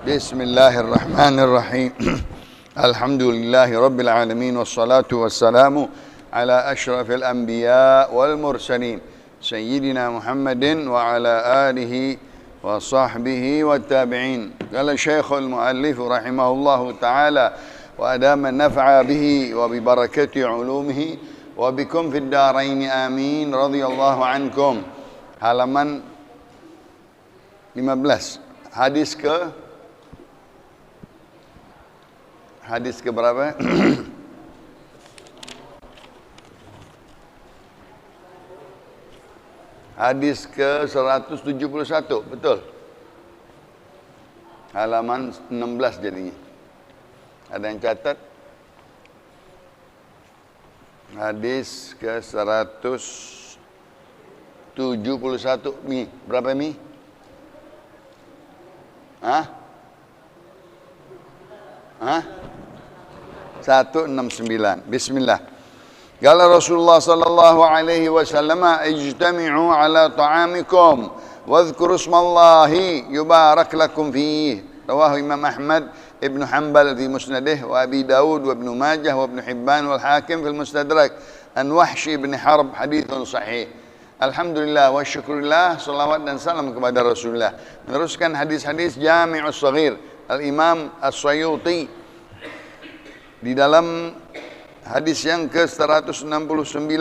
Bismillahirrahmanirrahim. Alhamdulillahi rabbil alamin wassalatu wassalamu ala asyrafil anbiya wal mursalin sayyidina Muhammadin wa ala alihi wa sahbihi wa tabi'in. Qala Syekhul Muallif rahimahullahu taala wa adama naf'a bihi wa bi barakati ulumihi wa bikum fid darain amin radhiyallahu ankum. Halaman 15. Hadis ke berapa? Hadis ke 171, betul. Halaman 16 jadinya. Ada yang catat? Hadis ke 171. Mi, berapa Mi? Hah? 169. Bismillah. Qala Rasulullah sallallahu alaihi wasallam ijtami'u ala ta'amikum wadhkuru ismallahi yubarak lakum fihi. Rawahu Imam Ahmad Ibn Hanbal fi Musnadih wa Abi Dawud wa Ibn Majah wa Ibn Hibban wal Hakim fil Mustadrak an Wahsy bin Harb, hadithun sahih. Alhamdulillah wa syukurillah, salawat dan salam kepada Rasulullah. Meneruskan hadis-hadis Jami'us Shaghir Al-Imam As-Suyuti di dalam hadis yang ke-169.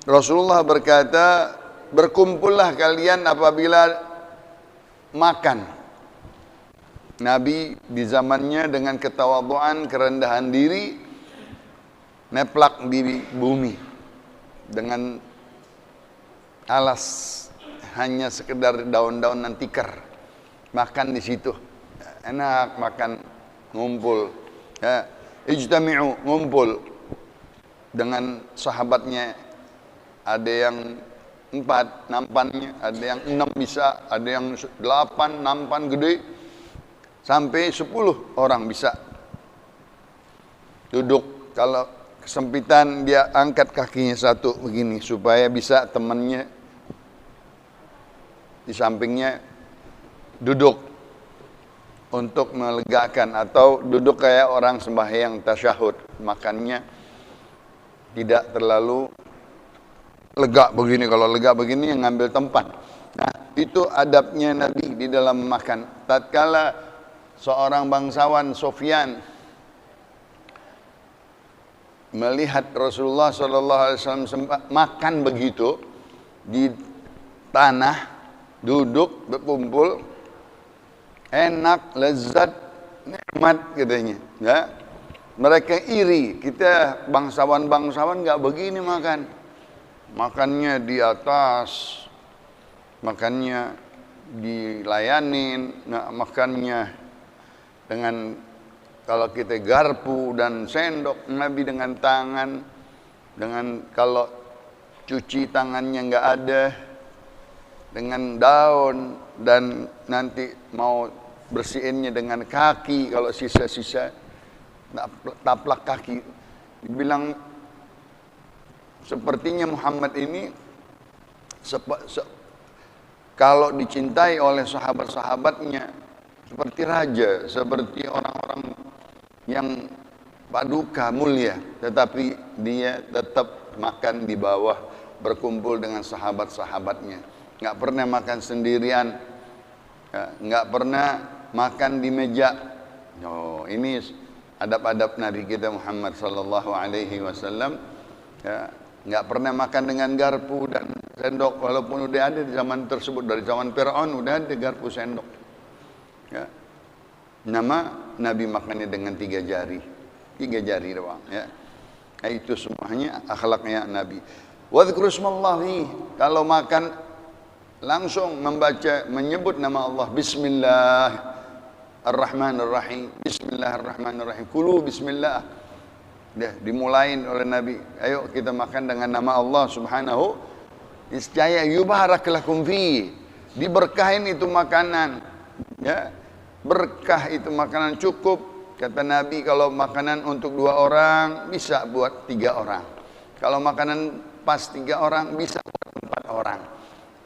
Rasulullah berkata, berkumpullah kalian apabila makan. Nabi di zamannya dengan ketawadhuan, kerendahan diri, neplak di bumi dengan alas hanya sekedar daun-daun dan tikar. Makan di situ enak, makan ngumpul ya. Ijtami'u, ngumpul dengan sahabatnya. Ada yang 4 nampannya, ada yang 6 bisa, ada yang 8 nampan gede, sampai 10 orang bisa duduk. Kalau kesempitan dia angkat kakinya satu begini supaya bisa temannya di sampingnya duduk untuk melegakan, atau duduk kayak orang sembahyang tasyahud, makannya tidak terlalu lega begini. Kalau lega begini yang ngambil tempat. Nah, itu adabnya Nabi di dalam makan. Tatkala seorang bangsawan Sufyan melihat Rasulullah SAW makan begitu di tanah, duduk berkumpul, enak, lezat, nikmat katanya. Ya, mereka iri. Kita bangsawan-bangsawan nggak begini makan. Makannya di atas, makannya dilayanin, makannya dengan, kalau kita garpu dan sendok, Nabi dengan tangan, dengan kalau cuci tangannya nggak ada, dengan daun, dan nanti mau bersihinnya dengan kaki, kalau sisa-sisa taplak kaki. Dibilang sepertinya Muhammad ini kalau dicintai oleh sahabat-sahabatnya seperti raja, seperti orang-orang yang paduka mulia, tetapi dia tetap makan di bawah, berkumpul dengan sahabat-sahabatnya. Nggak pernah makan sendirian, nggak pernah makan di meja. Oh, ini adab-adab Nabi kita Muhammad sallallahu alaihi wasallam. Ya, nggak pernah makan dengan garpu dan sendok, walaupun udah ada di zaman tersebut, dari zaman Fir'aun udah ada garpu sendok. Ya. Nama Nabi makannya dengan 3 jari, 3 jari doang. Ya. Nah, itu semuanya akhlaknya Nabi. Wadhkuru ismallahi, kalau makan langsung membaca, menyebut nama Allah. Bismillahirrahmanirrahim. Bismillahirrahmanirrahim. Kulu bismillah. Dimulain oleh Nabi. Ayo kita makan dengan nama Allah subhanahu. Niscaya yubarak lakum fi. Diberkahin itu makanan. Ya. Berkah itu makanan cukup. Kata Nabi, kalau makanan untuk 2 orang bisa buat 3 orang. Kalau makanan pas 3 orang bisa buat 4 orang.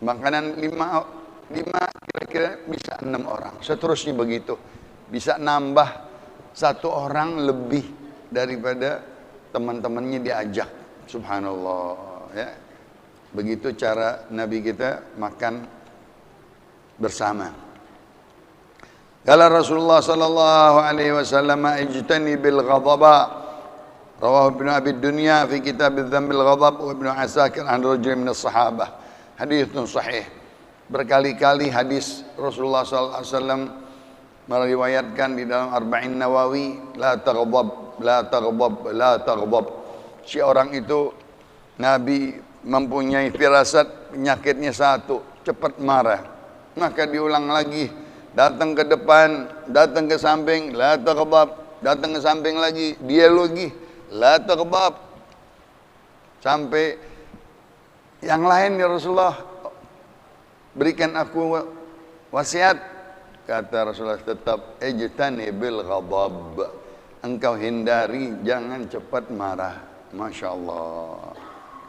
Makanan 5 kira-kira bisa 6 orang. Seterusnya begitu. Bisa nambah 1 orang lebih daripada teman-temannya diajak. Subhanallah, ya. Begitu cara Nabi kita makan bersama. Kala Rasulullah sallallahu alaihi wasallam, ijtanibil ghadaba. Rawahu Ibnu Abi Dunya fi kitab Dzambil Ghadab wa Ibnu Asakir an rajul min as-sahabah. Haditsun sahih. Berkali-kali hadis Rasulullah sallallahu alaihi wasallam meriwayatkan di dalam Arba'in Nawawi, la taghdab, la taghdab, la taghdab. Si orang itu Nabi mempunyai firasat penyakitnya satu, cepat marah. Maka diulang lagi, datang ke depan, datang ke samping, la taghdab, datang ke samping lagi, dia lagi, la taghdab. Sampai yang lain, ya Rasulullah, berikan aku wasiat. Kata Rasulullah, tetap ijtanibil ghadab, engkau hindari, jangan cepat marah. Masya Allah,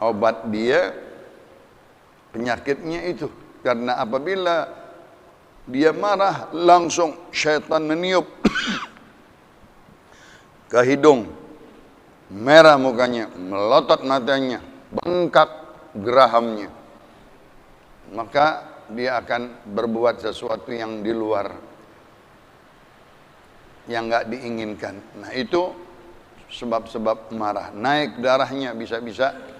obat dia penyakitnya itu. Karena apabila dia marah, langsung syaitan meniup ke hidung, merah mukanya, melotot matanya, bengkak gerahamnya. Maka dia akan berbuat sesuatu yang di luar, yang nggak diinginkan. Nah, itu sebab-sebab marah. Naik darahnya bisa-bisa.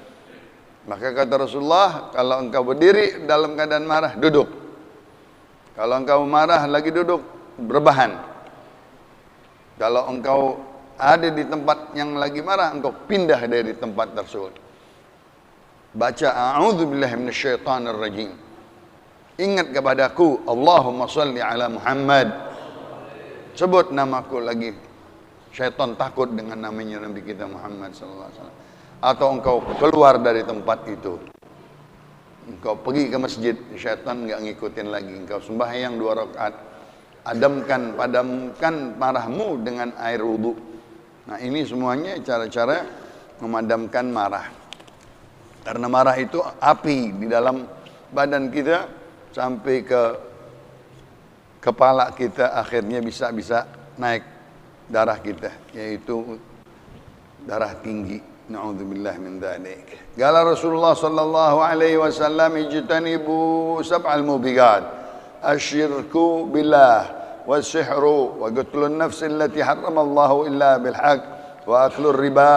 Maka kata Rasulullah, kalau engkau berdiri dalam keadaan marah, duduk. Kalau engkau marah lagi duduk, berbahan. Kalau engkau ada di tempat yang lagi marah, engkau pindah dari tempat tersebut. Baca a'udzubillahi minasyaitonirrajim. Ingat kepadaku, Allahumma salli ala Muhammad. Sebut namaku lagi. Syaitan takut dengan namanya Nabi kita Muhammad sallallahu alaihi wasallam. Atau engkau keluar dari tempat itu, engkau pergi ke masjid, syaitan enggak ngikutin lagi. Engkau sembahyang 2 rakaat, padamkan marahmu dengan air wudu. Nah, ini semuanya cara-cara memadamkan marah. Karena marah itu api di dalam badan kita sampai ke kepala kita, akhirnya bisa naik darah kita, yaitu darah tinggi. Na'udzubillah min dzalik. Qala Rasulullah sallallahu alaihi wasallam, ijtanibu sab'al mubiqat, asyirku billah, wasihru, wa qatlun nafs allati harrama Allahu illa bil haqq, wa aklur riba,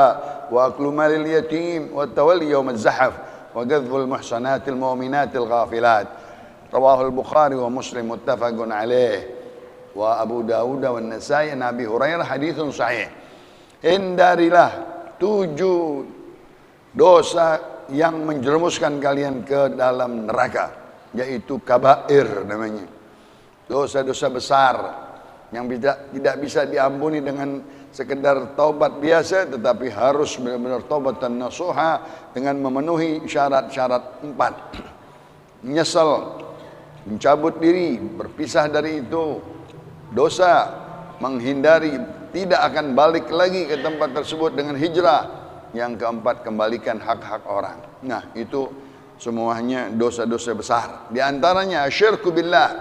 wa aklu malil yatim, wa tawalli yawm az-zahf, wa qadhful muhsanatil mu'minatil ghafilat. Rawahu al-Bukhari wa Muslim muttafaqun alaih, wa Abu Dawud wa An-Nasa'i an Abi Hurairah, haditsun sahih. Hindarilah 7 dosa yang menjerumuskan kalian ke dalam neraka, yaitu kabair namanya. Dosa-dosa besar yang tidak bisa diampuni dengan sekedar taubat biasa, tetapi harus benar-benar taubat dan nasuha dengan memenuhi syarat-syarat 4. Menyesal, mencabut diri, berpisah dari itu dosa, menghindari, tidak akan balik lagi ke tempat tersebut dengan hijrah. Yang keempat, kembalikan hak-hak orang. Nah, itu semuanya dosa-dosa besar. Di antaranya asyirku billah.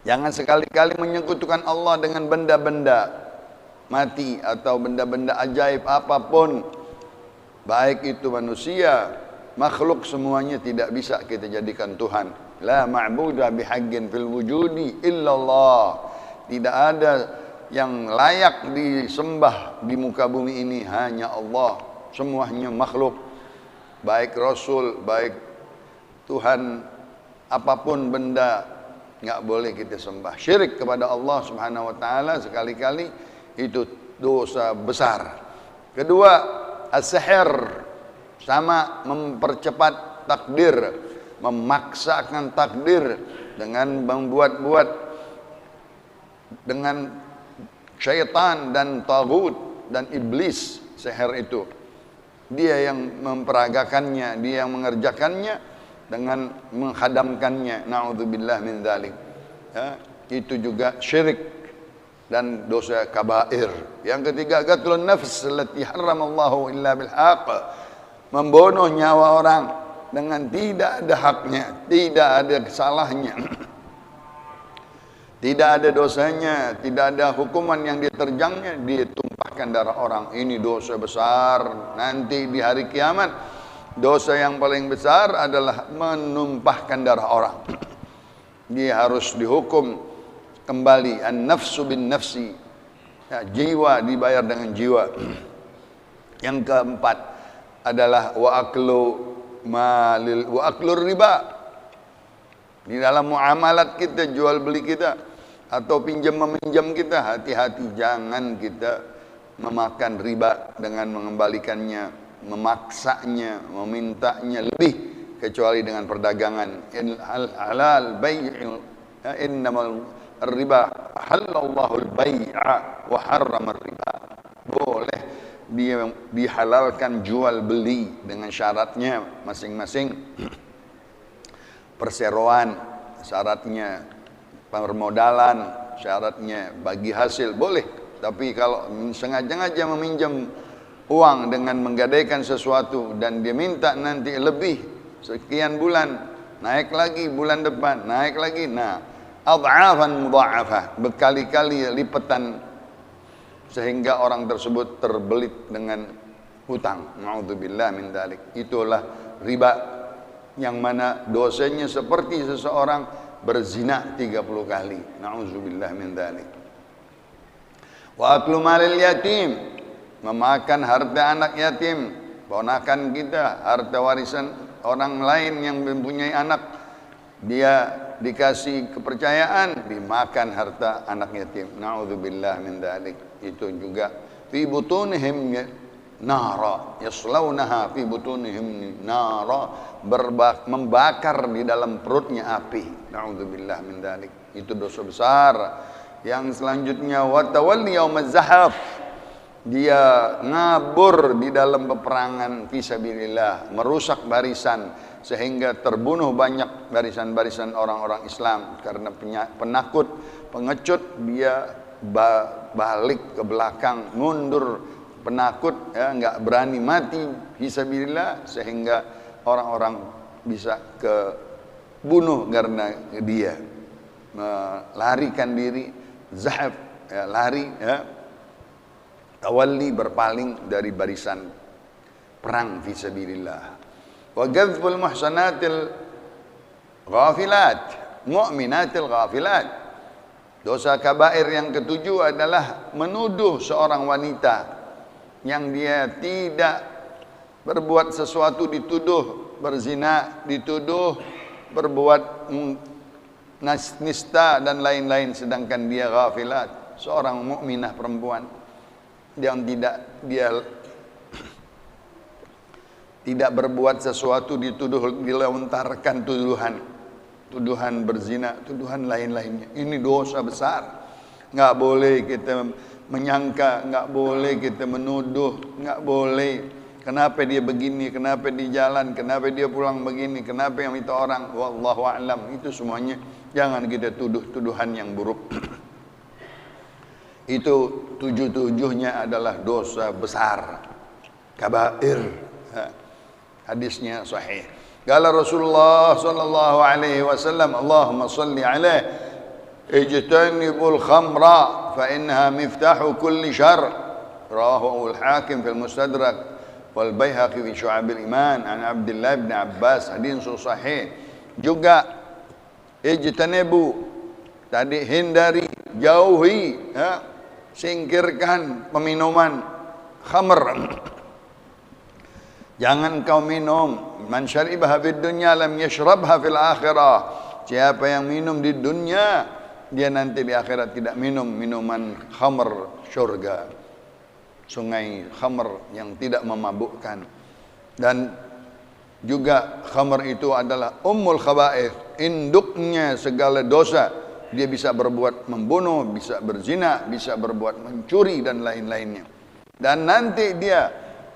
Jangan sekali-kali menyekutukan Allah dengan benda-benda mati atau benda-benda ajaib apapun. Baik itu manusia, makhluk, semuanya tidak bisa kita jadikan Tuhan. La ma'budu bihaqqin fil wujudi illallah. Tidak ada yang layak disembah di muka bumi ini, hanya Allah. Semuanya makhluk, baik Rasul, baik Tuhan, apapun benda, nggak boleh kita sembah. Syirik kepada Allah subhanahu wa ta'ala sekali-kali itu dosa besar. Kedua, as-sihir, sama mempercepat takdir, memaksakan takdir dengan membuat-buat dengan syaitan dan tagut dan iblis. Sihir itu dia yang memperagakannya, dia yang mengerjakannya dengan menghadamkannya. Na'udzubillah min dzalik. Ya, itu juga syirik dan dosa kabair. Yang ketiga, qatlun nafs allati harramallahu illa bil haqq, membunuh nyawa orang dengan tidak ada haknya, tidak ada salahnya, tidak ada dosanya, tidak ada hukuman yang diterjangnya, ditumpahkan darah orang. Ini dosa besar. Nanti di hari kiamat, dosa yang paling besar adalah menumpahkan darah orang. Dia harus dihukum kembali. An-nafsu bin nafsi, ya, jiwa dibayar dengan jiwa. Yang keempat adalah wa aklur riba. Di dalam muamalat kita, jual beli kita, atau pinjam meminjam kita, hati-hati jangan kita memakan riba dengan mengembalikannya, memaksanya, memintanya lebih, kecuali dengan perdagangan. Halal bai'u innamal riba halallahu al-bai'a wa harrama riba. Boleh dia dihalalkan jual beli dengan syaratnya masing-masing. Perseroan syaratnya, permodalan syaratnya, bagi hasil boleh. Tapi kalau sengaja-ngaja meminjam uang dengan menggadaikan sesuatu dan dia minta nanti lebih sekian bulan, naik lagi bulan depan, naik lagi, nah ad'afan mudha'afah, berkali-kali lipatan, sehingga orang tersebut terbelit dengan hutang. Na'udzubillah min dzalik. Itulah riba, yang mana dosanya seperti seseorang berzina 30 kali. Na'udzubillah min dzalik. Wa aklu malil yatim, memakan harta anak yatim, ponakan kita, harta warisan orang lain yang mempunyai anak, dia dikasih kepercayaan, dimakan harta anak yatim. Na'udzubillah min dzalik. Itu juga fi butunihim nara yaslaunaha fi butunihim nara, membakar di dalam perutnya api. Na'udzubillah min dzalik. Itu dosa besar. Yang selanjutnya wa tawalli yaumaz zahaf, dia ngabur di dalam peperangan fisabilillah, merusak barisan sehingga terbunuh banyak barisan-barisan orang-orang Islam karena penakut, pengecut. Dia balik ke belakang, mundur, penakut, ya, nggak berani mati fisabilillah, sehingga orang-orang bisa kebunuh karena dia melarikan diri. Zahaf, ya, lari, ya, tawalli, berpaling dari barisan perang fisabilillah. Wa ghadful muhsanatil ghafilat mu'minatil ghafilat. Dosa kabair yang ketujuh adalah menuduh seorang wanita yang dia tidak berbuat sesuatu, dituduh berzina, dituduh berbuat nista dan lain-lain, sedangkan dia ghafilat, seorang mukminah perempuan yang tidak berbuat sesuatu, dituduh, dilontarkan tuduhan berzina, tuduhan lain-lainnya. Ini dosa besar. Nggak boleh kita menyangka, nggak boleh kita menuduh, nggak boleh. Kenapa dia begini, kenapa di jalan, kenapa dia pulang begini, kenapa yang itu orang, wallahu a'lam. Itu semuanya jangan kita tuduh-tuduhan yang buruk. Itu tujuh-tujuhnya adalah dosa besar, kabair. Hadisnya sahih. Qala Rasulullah sallallahu alaihi wasallam, Allahumma salli alaihi, ijtanibul khamra fa innaha miftahu kulli syarr. Rawahu al-Hakim fil Mustadrak wal Baihaqi fi Syu'abil Iman an Abdullah bin Abbas, hadis sahih. Juga ijtanibu, tadi hindari, jauhi, ya, singkirkan peminuman khamr. Jangan kau minum. Man syaribaha fid dunya lam yashrabha fil akhirah. Siapa yang minum di dunia, dia nanti di akhirat tidak minum minuman khamr syurga, sungai khamr yang tidak memabukkan. Dan juga khamr itu adalah ummul khaba'ith, induknya segala dosa. Dia bisa berbuat membunuh, bisa berzina, bisa berbuat mencuri dan lain-lainnya. Dan nanti dia,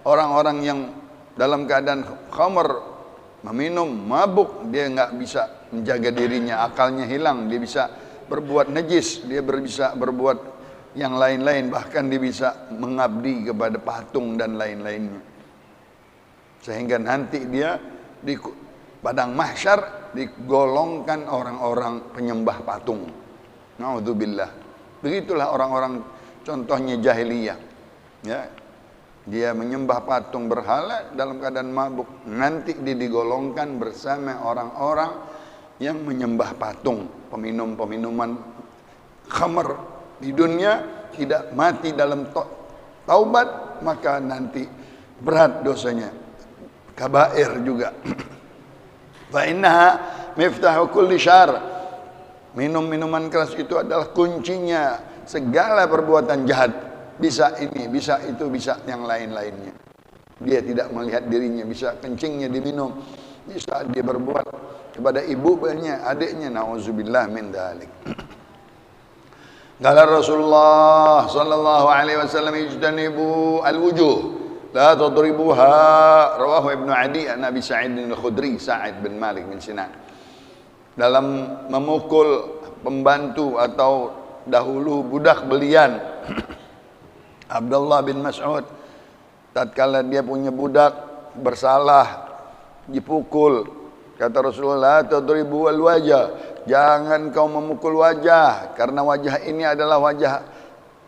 orang-orang yang dalam keadaan khamr, meminum, mabuk, dia nggak bisa menjaga dirinya, akalnya hilang, dia bisa berbuat najis, dia bisa berbuat yang lain-lain, bahkan dia bisa mengabdi kepada patung dan lain-lainnya, sehingga nanti dia padang mahsyar digolongkan orang-orang penyembah patung. Naudzubillah. Begitulah orang-orang contohnya jahiliyah. Ya. Dia menyembah patung berhala dalam keadaan mabuk. Nanti dia digolongkan bersama orang-orang yang menyembah patung, peminum-peminuman khamr di dunia, tidak mati dalam taubat, maka nanti berat dosanya, kabair juga. Fa innaha miftahu kulli syarr. Minum-minuman keras itu adalah kuncinya segala perbuatan jahat. Bisa ini, bisa itu, bisa yang lain-lainnya. Dia tidak melihat dirinya, bisa kencingnya diminum, bisa dia berbuat kepada ibunya, adiknya, nauzubillah min dzalik. Qala Rasulullah sallallahu alaihi wasallam ijtanibu al-wujuh la tadribuha, rawahu Ibnu Adi an Abi Sa'id al-Khudri, Sa'id bin Malik bin Sinan. Dalam memukul pembantu atau dahulu budak belian Abdullah bin Mas'ud, tatkala dia punya budak bersalah dipukul, kata Rasulullah, tadribu al wajah, jangan kau memukul wajah, karena wajah ini adalah wajah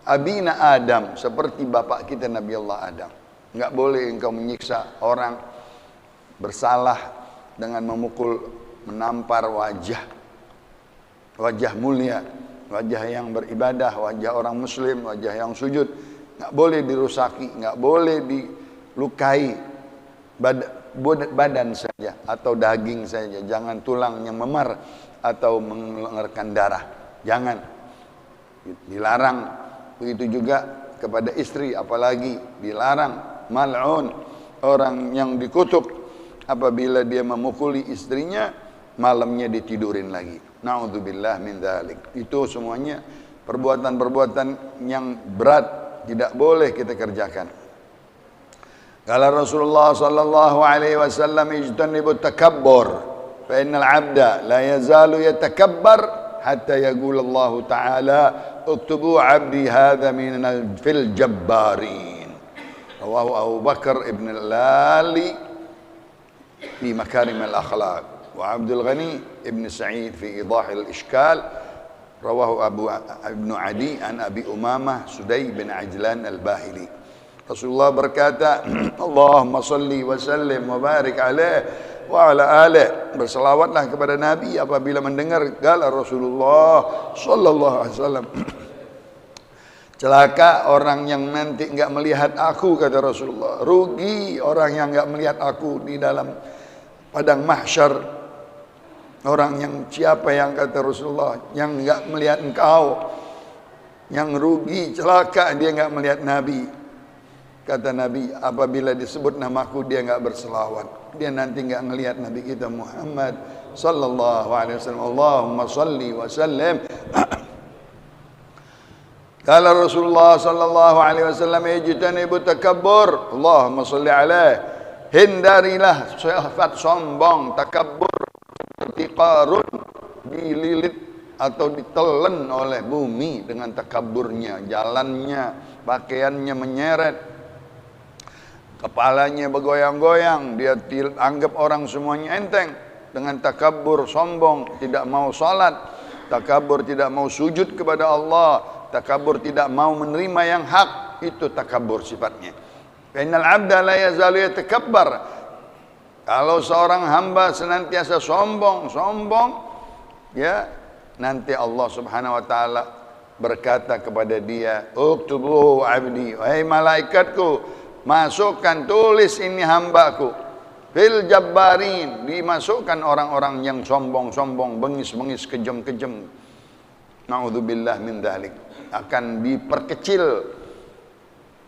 abina Adam, seperti bapak kita Nabi Allah Adam. Enggak boleh engkau menyiksa orang bersalah dengan memukul, menampar wajah mulia, wajah yang beribadah, wajah orang muslim, wajah yang sujud. Enggak boleh dirusaki, enggak boleh dilukai. Badan saja atau daging saja, jangan tulang yang memar atau mengeluarkan darah, jangan, dilarang. Begitu juga kepada istri, apalagi dilarang. Mal'un, orang yang dikutuk apabila dia memukuli istrinya, malamnya ditidurin lagi. Na'udzubillah min dzalik. Itu semuanya perbuatan-perbuatan yang berat, tidak boleh kita kerjakan. Kala Rasulullah sallallahu alaihi wasallam, ijtanibu takabbur fa innal 'abda la yazalu yatakabbar hatta yaqul Allah Ta'ala uktubu 'abdi hadha min fil jabbarin. Rawahu Abu Bakar ibn al-Lali fi Makarim al-Akhlaq wa Abdul Ghani ibn Sa'id fi Idah al-Ishkal. Rawahu Ibnu Adi an Abi Umamah Sudai bin Ajlan al-Bahili. Rasulullah berkata, Allahumma salli wa sallim wa barik alaih wa ala alaih. Berselawatlah kepada Nabi apabila mendengar kala Rasulullah sallallahu alaihi wasallam. Celaka orang yang nanti enggak melihat aku, kata Rasulullah. Rugi orang yang enggak melihat aku di dalam padang mahsyar. Orang yang siapa yang, kata Rasulullah, yang enggak melihat engkau, yang rugi, celaka dia enggak melihat Nabi. Kata Nabi, apabila disebut namaku dia enggak berselawat, dia nanti enggak melihat Nabi kita Muhammad sallallahu alaihi wasallam. Allahumma salli wa sallim. Kala Rasulullah sallallahu alaihi wasallam, ijtanibu takabbur. Allahumma salli alaihi. Hindarilah sifat sombong, takabbur. Seperti Qarun dililit atau ditelan oleh bumi dengan takaburnya, jalannya, pakaiannya menyeret, kepalanya bergoyang-goyang, dia anggap orang semuanya enteng. Dengan takabur, sombong, tidak mau salat, takabur tidak mau sujud kepada Allah, takabur tidak mau menerima yang hak, itu takabur sifatnya. Innal 'abda la yazalu yatakabbar. Kalau seorang hamba senantiasa sombong, ya, nanti Allah Subhanahu wa taala berkata kepada dia, "Uktubu 'abdi, wahai malaikatku, masukkan, tulis ini hambaku. Fil jabbarin, dimasukkan orang-orang yang sombong, bengis-bengis, kejam-kejam. Nauzubillah min dzalik. Akan diperkecil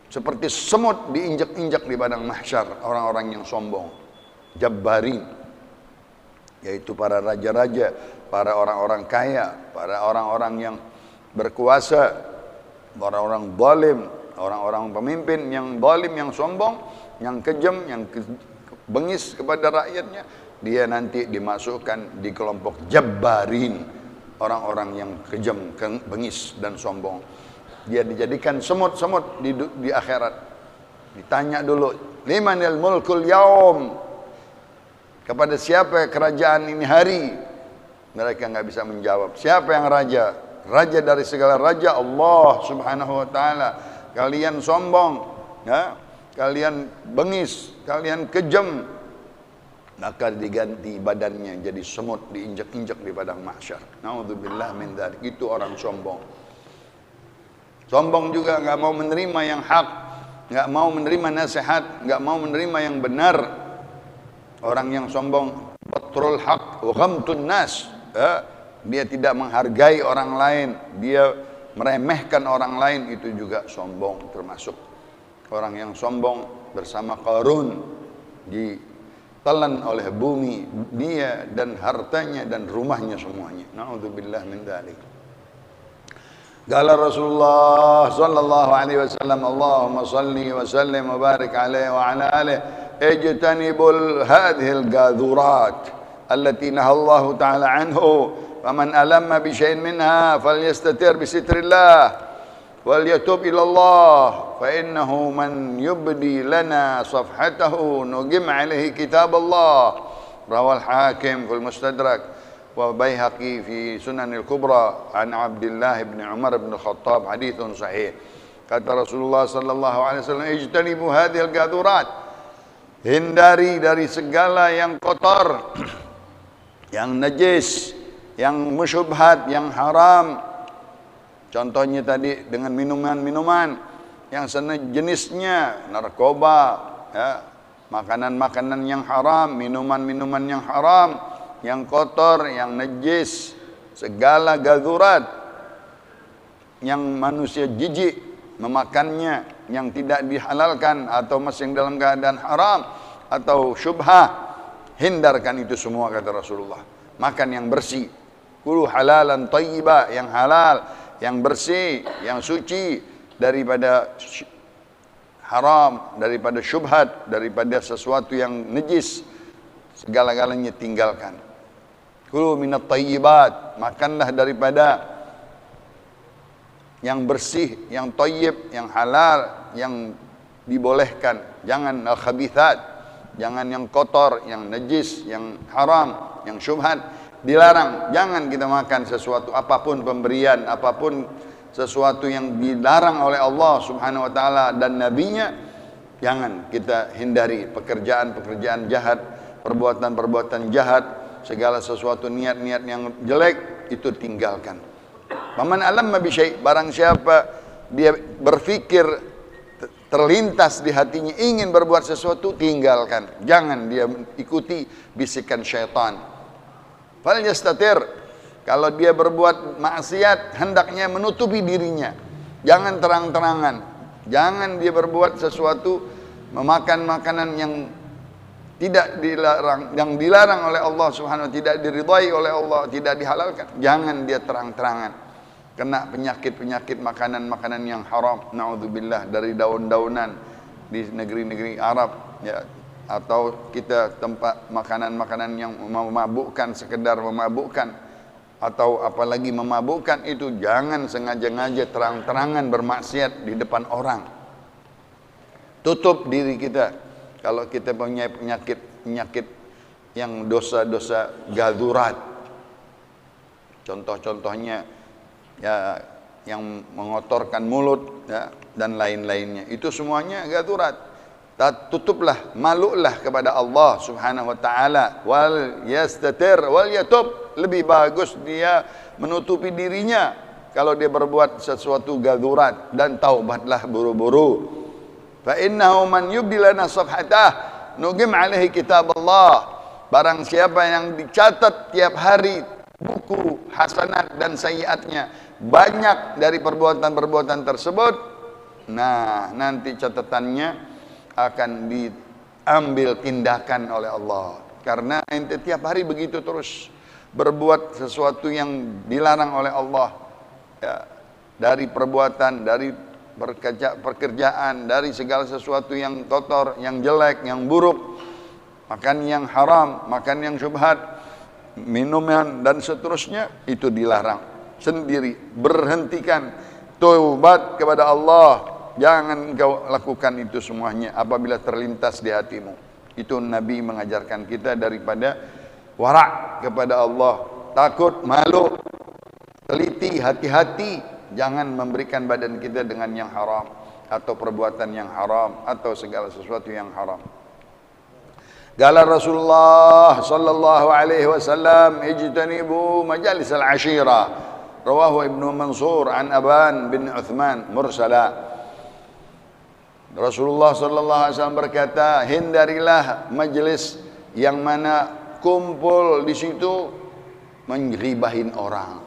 seperti semut diinjak-injak di padang mahsyar orang-orang yang sombong. Jabbarin, yaitu para raja-raja, para orang-orang kaya, para orang-orang yang berkuasa, orang-orang zalim, orang-orang pemimpin yang zalim, yang sombong, yang kejam, yang bengis kepada rakyatnya. Dia nanti dimasukkan di kelompok jabbarin, orang-orang yang kejam, bengis dan sombong. Dia dijadikan semut-semut di akhirat. Ditanya dulu, limanil mulkul yaum, Kepada siapa kerajaan ini hari? Mereka nggak bisa menjawab. Siapa yang raja? Raja dari segala raja, Allah Subhanahu wa taala. Kalian sombong, ya? Kalian bengis, kalian kejam. Maka diganti badannya jadi semut, diinjak-injak di padang mahsyar. Naudzubillah min dzalik. Itu orang sombong. Sombong juga nggak mau menerima yang hak, nggak mau menerima nasihat, nggak mau menerima yang benar. Orang yang sombong, batrul haq wa ghamtun nas. Dia tidak menghargai orang lain, dia meremehkan orang lain, itu juga sombong termasuk. Orang yang sombong bersama Qarun ditelan oleh bumi, dia dan hartanya dan rumahnya semuanya. Naudzubillah min dzalik. Qala Rasulullah sallallahu alaihi wasallam, Allahumma salli wa sallim wa barik alaihi wa ala alihi ijtanibul hadhil gadhurat allati nahallahu ta'ala anhu faman alamma bi syai'in minha falyastatir bi sitrillah wal yatub ila Allah fa innahu man yubdi lana safhatahu nugim alaihi kitab Allah. Rawal Hakim fil Mustadrak wa Baihaqi fi Sunanil Kubra an Abdullah bin Umar bin Khattab, hadithun sahih. Kata Rasulullah sallallahu alaihi wasallam, ijtanibu hadhil gadhurat, hindari dari segala yang kotor, yang najis, yang musyubhat, yang haram. Contohnya tadi dengan minuman-minuman yang sejenisnya, narkoba, ya, makanan-makanan yang haram, minuman-minuman yang haram, yang kotor, yang najis, segala gadzurat yang manusia jijik memakannya, yang tidak dihalalkan atau masih dalam keadaan haram atau syubhah, hindarkan itu semua kata Rasulullah. Makan yang bersih, kulu halalan thayyiba, yang halal, yang bersih, yang suci daripada haram, daripada syubhat, daripada sesuatu yang najis, segala-galanya tinggalkan. Kulu minat thayyibat, makanlah daripada yang bersih, yang thayyib, yang halal, yang dibolehkan. Jangan al-khabithat, jangan yang kotor, yang najis, yang haram, yang syubhat, dilarang. Jangan kita makan sesuatu apapun pemberian, apapun sesuatu yang dilarang oleh Allah Subhanahu wa taala dan nabinya, jangan kita hindari. Pekerjaan-pekerjaan jahat, perbuatan-perbuatan jahat, segala sesuatu niat-niat yang jelek itu tinggalkan. Paman alam bi syai', barang siapa dia berpikir terlintas di hatinya ingin berbuat sesuatu, tinggalkan. Jangan dia ikuti bisikan syaitan. Fal yastatir, kalau dia berbuat maksiat hendaknya menutupi dirinya. Jangan terang-terangan. Jangan dia berbuat sesuatu, memakan makanan yang tidak dilarang, yang dilarang oleh Allah Subhanahu wa taala, tidak diridhai oleh Allah, tidak dihalalkan. Jangan dia terang-terangan kena penyakit-penyakit makanan-makanan yang haram, naudzubillah, dari daun-daunan di negeri-negeri Arab, ya, atau kita tempat makanan-makanan yang memabukkan, sekedar memabukkan, atau apalagi memabukkan, itu jangan sengaja-ngaja terang-terangan bermaksiat di depan orang. Tutup diri kita. Kalau kita punya penyakit yang dosa-dosa gadzurat, contoh-contohnya ya yang mengotorkan mulut, ya, dan lain-lainnya, itu semuanya gadzurat. Tutuplah, malulah kepada Allah Subhanahu wa taala. Wal yastatir wal yatub, lebih bagus dia menutupi dirinya kalau dia berbuat sesuatu gadzurat, dan taubatlah buru-buru. Fa innahu man yubdi lana safhatah nugim alaihi kitab Allah. Barang siapa yang dicatat tiap hari buku hasanat dan sayyiatnya, banyak dari perbuatan-perbuatan tersebut, nah nanti catatannya akan diambil tindakan oleh Allah. Karena ente tiap hari begitu terus berbuat sesuatu yang dilarang oleh Allah, ya, dari perbuatan, dari pekerjaan, dari segala sesuatu yang kotor, yang jelek, yang buruk, makan yang haram, makan yang syubhat, minuman dan seterusnya, itu dilarang sendiri. Berhentikan, taubat kepada Allah. Jangan kau lakukan itu semuanya apabila terlintas di hatimu. Itu Nabi mengajarkan kita daripada wara' kepada Allah, takut, malu, teliti, hati-hati, jangan memberikan badan kita dengan yang haram atau perbuatan yang haram atau segala sesuatu yang haram. Qala Rasulullah sallallahu alaihi wasallam, ijtanibu majalis al-ashira. Rawahu Ibnu Mansur an Aban bin Uthman mursala. Rasulullah sallallahu alaihi wasallam berkata, hindarilah majlis yang mana kumpul di situ mengghibahin orang.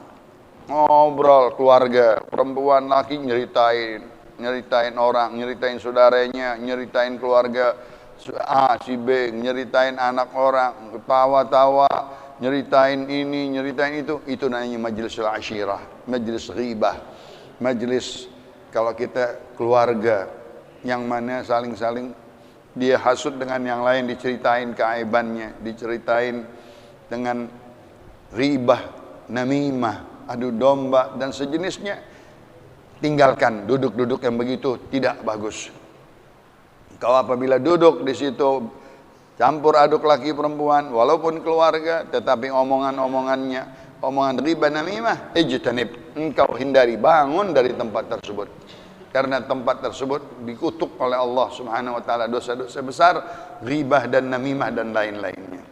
Ngobrol keluarga, perempuan laki nyeritain orang, nyeritain saudaranya, nyeritain keluarga A, si B, nyeritain anak orang, ketawa-tawa, nyeritain ini, nyeritain itu namanya majlis al-ashirah, majlis ghibah, majlis kalau kita keluarga yang mana saling-saling dia hasut dengan yang lain, diceritain keaibannya, diceritain dengan ghibah, namimah, adu domba dan sejenisnya. Tinggalkan duduk-duduk yang begitu, tidak bagus. Kau apabila duduk di situ campur aduk laki perempuan, walaupun keluarga, tetapi omongan-omongannya, omongan riba namimah, ijtanib, engkau hindari, bangun dari tempat tersebut. Karena tempat tersebut dikutuk oleh Allah Subhanahu wa taala dosa-dosa besar, ghibah dan namimah dan lain-lainnya.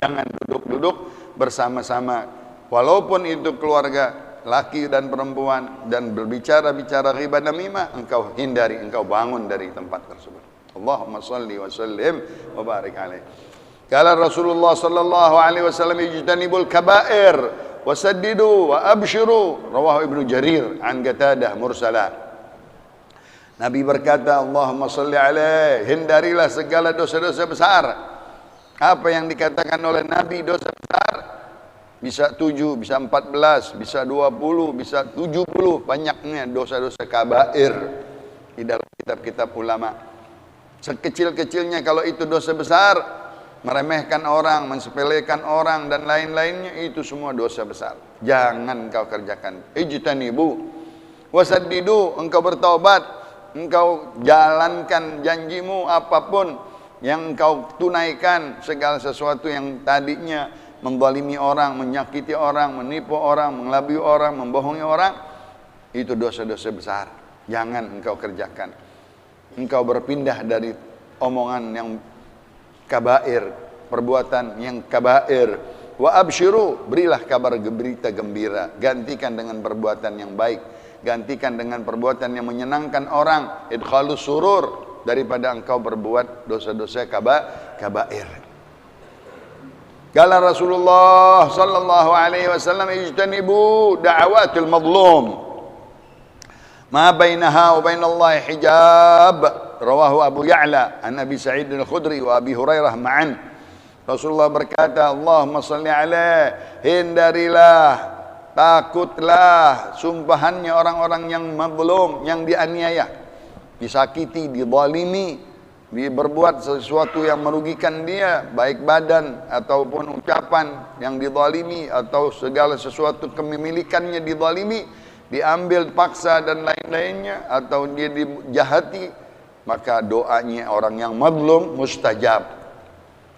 Jangan duduk-duduk bersama-sama, walaupun itu keluarga, laki dan perempuan, dan berbicara-bicara ghibah namimah, engkau hindari, engkau bangun dari tempat tersebut. Allahumma salli wa sallim wa barik alaih. Kala Rasulullah sallallahu alaihi wasallam, ijtanibul kaba'ir wasaddidu wa abshiru. Rawahu Ibnu Jarir an Qatadah mursala. Nabi berkata, Allahumma salli alaih, hindarilah segala dosa-dosa besar. Apa yang dikatakan oleh Nabi dosa besar? Bisa 7, bisa 14, bisa 20, bisa 70. Banyaknya dosa-dosa kabair di dalam kitab-kitab ulama. Sekecil-kecilnya kalau itu dosa besar, meremehkan orang, mensepelekan orang dan lain-lainnya, itu semua dosa besar. Jangan kau kerjakan. Ijtanibu wasaddidu, engkau bertaubat, engkau jalankan janjimu apapun yang engkau tunaikan, segala sesuatu yang tadinya menzalimi orang, menyakiti orang, menipu orang, mengelabui orang, membohongi orang, itu dosa-dosa besar. Jangan engkau kerjakan. Engkau berpindah dari omongan yang kabair, perbuatan yang kabair. Wa abshiru, berilah kabar berita gembira, gantikan dengan perbuatan yang baik, gantikan dengan perbuatan yang menyenangkan orang, idkhalus surur, daripada engkau berbuat dosa-dosa kabair. Kala Rasulullah sallallahu alaihi wasallam, ijtanibu da'awatul mazlum, ma bainaha wa bainallahi hijab. Rawahu Abu Ya'la an Abi Sa'id al-Khudri wa Abi Hurairah ma'an. Rasulullah berkata, Allahumma salli alaihi, hindarilah, takutlah sumpahannya orang-orang yang mazlum, yang dianiaya, disakiti, dizalimi, berbuat sesuatu yang merugikan dia, baik badan ataupun ucapan yang dizalimi, atau segala sesuatu kepemilikannya dizalimi, diambil paksa dan lain-lainnya, atau dia dijahati, maka doanya orang yang mazlum mustajab.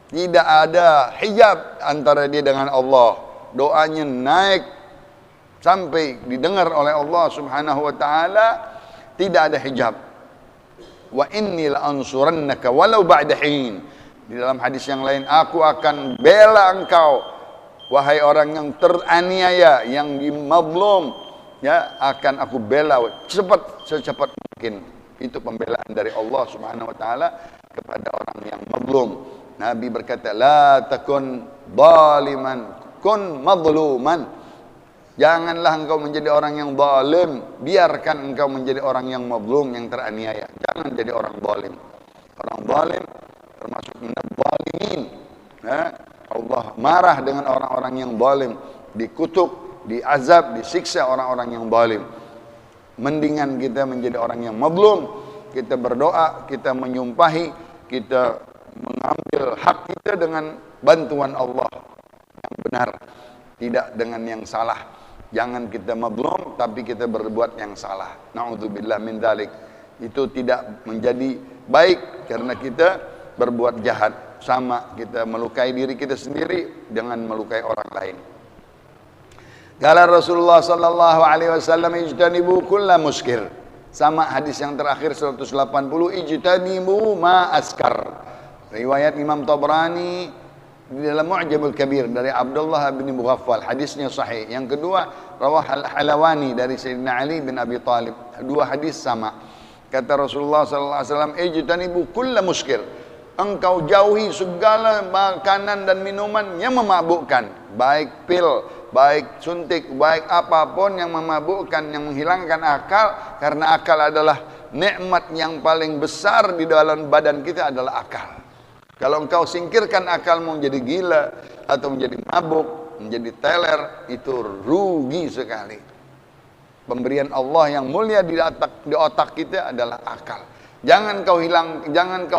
Tidak ada hijab antara dia dengan Allah, doanya naik sampai didengar oleh Allah Subhanahu wa taala, tidak ada hijab. Wa inni la ansurannaka walau ba'da hin. Di dalam hadis yang lain, aku akan bela engkau wahai orang yang teraniaya, yang dimazlum, ya, akan aku bela secepat mungkin. Itu pembelaan dari Allah Subhanahu wa taala kepada orang yang mazlum. Nabi berkata, la takun zaliman, kun mazluman. Janganlah engkau menjadi orang yang zalim, biarkan engkau menjadi orang yang mazlum, yang teraniaya. Jangan jadi orang zalim. Orang zalim termasuk minaz zalimin. Allah marah dengan orang-orang yang zalim, dikutuk, diazab, disiksa orang-orang yang zalim. Mendingan kita menjadi orang yang mazlum, kita berdoa, kita menyumpahi, kita mengambil hak kita dengan bantuan Allah yang benar, tidak dengan yang salah. Jangan kita mazlum tapi kita berbuat yang salah. Na'udzubillah min dzalik. Itu tidak menjadi baik karena kita berbuat jahat. sama kita melukai diri kita sendiri dengan melukai orang lain. Kala Rasulullah sallallahu alaihi wasallam, ijtanibu kulla muskir. Sama hadis yang terakhir 180, ijtanibu ma askar. Riwayat Imam Tabrani di dalam Mu'jamul Kabir dari Abdullah bin Mughaffal, hadisnya sahih. Yang kedua, rawah Al-Halawani dari Sayyidina Ali bin Abi Thalib. Dua hadis sama. Kata Rasulullah sallallahu alaihi wasallam, ijtanibu kulla muskir. Engkau jauhi segala makanan dan minuman yang memabukkan, baik pil, baik suntik, baik apapun yang memabukkan, yang menghilangkan akal. Karena akal adalah nikmat yang paling besar di dalam badan kita adalah akal. Kalau engkau singkirkan akalmu menjadi gila atau menjadi mabuk, menjadi teler, itu rugi sekali. Pemberian Allah yang mulia di otak kita adalah akal. Jangan kau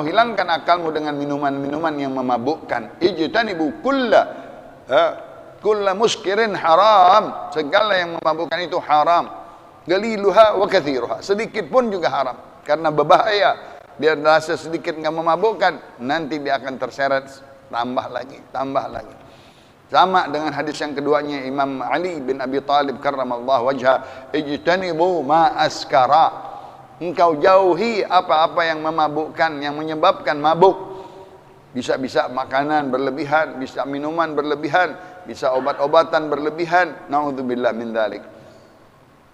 hilangkan akalmu dengan minuman-minuman yang memabukkan. Ijtanibu kulla muskirin haram. Segala yang memabukkan itu haram. Qaliluha wa kathiruha. Sedikit pun juga haram. Karena berbahaya. Dia rasa sedikit enggak memabukkan, nanti dia akan terseret tambah lagi. Sama dengan hadis yang keduanya Imam Ali bin Abi Thalib karramallahu wajha, ijtanibu ma askara. Engkau jauhi apa-apa yang memabukkan, yang menyebabkan mabuk. Bisa makanan berlebihan, bisa minuman berlebihan, bisa obat-obatan berlebihan. Naudzubillah min dzalik.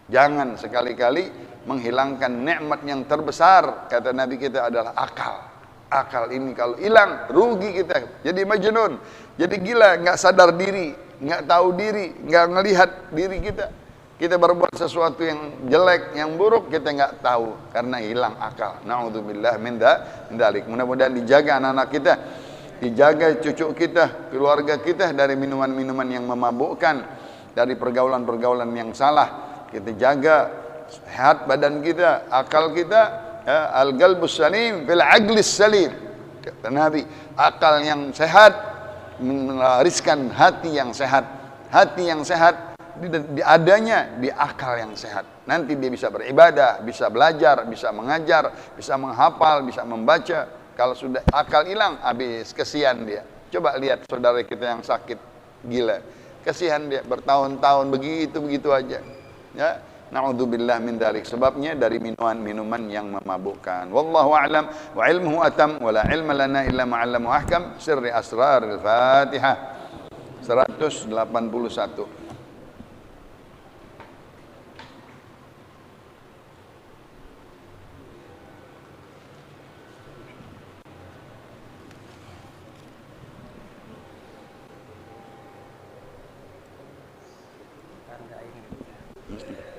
Jangan sekali-kali menghilangkan nikmat yang terbesar, kata Nabi kita, adalah akal. Akal ini kalau hilang, rugi kita. Jadi majnun, jadi gila, nggak sadar diri, nggak tahu diri, nggak ngelihat diri kita. Kita berbuat sesuatu yang jelek, yang buruk, kita nggak tahu karena hilang akal. Naudzubillah min dzalik. Mudah-mudahan dijaga anak-anak kita, dijaga cucu kita, keluarga kita dari minuman-minuman yang memabukkan, dari pergaulan-pergaulan yang salah. Kita jaga sehat badan kita, akal kita, ya, al-qalbus salim fil aqlis salim. Kata Nabi, akal yang sehat mewariskan hati yang sehat. Hati yang sehat adanya di akal yang sehat. Nanti dia bisa beribadah, bisa belajar, bisa mengajar, bisa menghafal, bisa membaca. Kalau sudah akal hilang, habis, kesian dia. Coba lihat saudara kita yang sakit gila, kesian dia, bertahun-tahun begitu aja. Ya, naudzubillah min dzalik. Sebabnya dari minuman-minuman yang memabukkan. Wallahu a'lam wa ilmuhu atam wa la ilma lana illa ma 'allama ahkam. Sirri asraril Fatihah 181.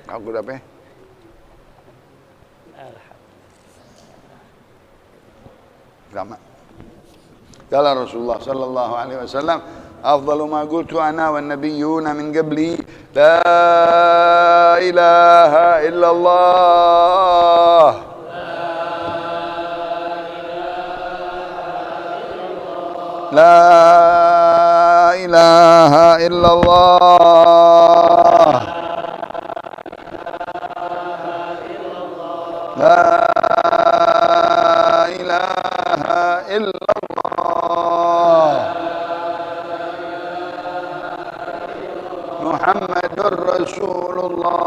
Aku dapat. Sama. Kala Rasulullah sallallahu alaihi wasallam, afdalu ma qultu ana wan nabiyyuna min qabli, la ilaha illallah. La ilaha illallah. La ilaha illallah. Muhammadur Rasulullah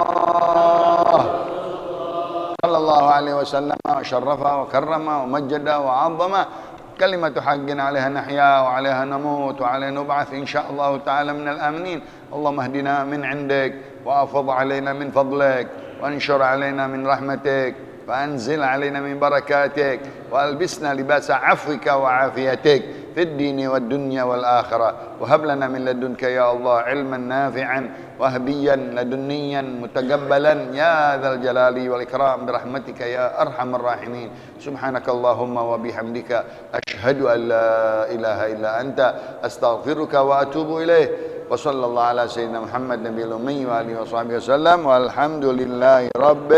sallallahu alaihi wasallam, wa syarrafa wa karrama wa majjada wa 'azzama. كلمة حق عليها نحيا وعليها نموت وعليها نبعث إن شاء الله تعالى من الآمنين. اللهم اهدنا من عندك وأفض علينا من فضلك وانشر علينا من رحمتك وأنزل علينا من بركاتك وألبسنا لباس عفوك وعافيتك في الدين والدنيا والآخرة. وهب لنا من لدنك يا الله علما نافعا وهبيا لدنيا متقبلا يا ذا الجلال والإكرام برحمتك يا أرحم الراحمين. سبحانك اللهم وبحمدك أشهد أن لا إله إلا أنت أستغفرك وأتوب إليه. وصلى الله على سيدنا محمد نبي الأمي وآله وصحبه وسلم والحمد لله رب